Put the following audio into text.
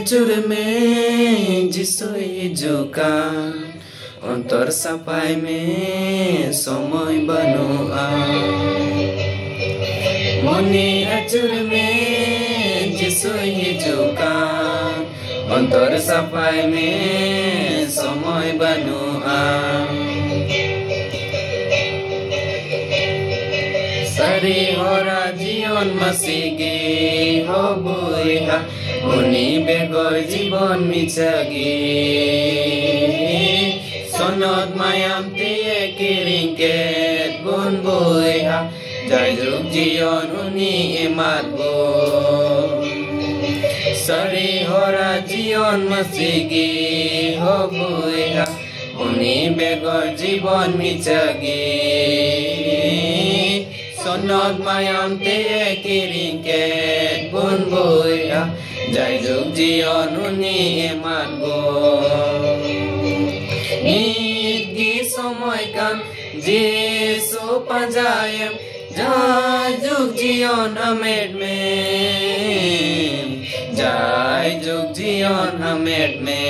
চুর মে যিশোই জোকা অন্তর সাফাই মে সময় বানোয়া মনে আচুর মে যিশোই জোকা অন্তর সাফাই মে সময় বানোয়া সারি হরা জীবন মাসিগে হবইহা উনি বেগর জীবন মিছাগে সনদ মায়াম দিয়ে কিরিংকে গুণ বইহা যাই যুগ জীবন উনি মাতব সারি হরা জীবন মাসিগে হবইহা উনি বেগর জীবন মিছাগে সনদ মায়াম দিয়ে কিরিংকে গুণ বইহা যাই যুগ জীবন উনি মাতব নির্গি সময় কান যিশু পাজায়েম যাই যুগ জীবন আমের মে যাই যুগ জীবন আমের মে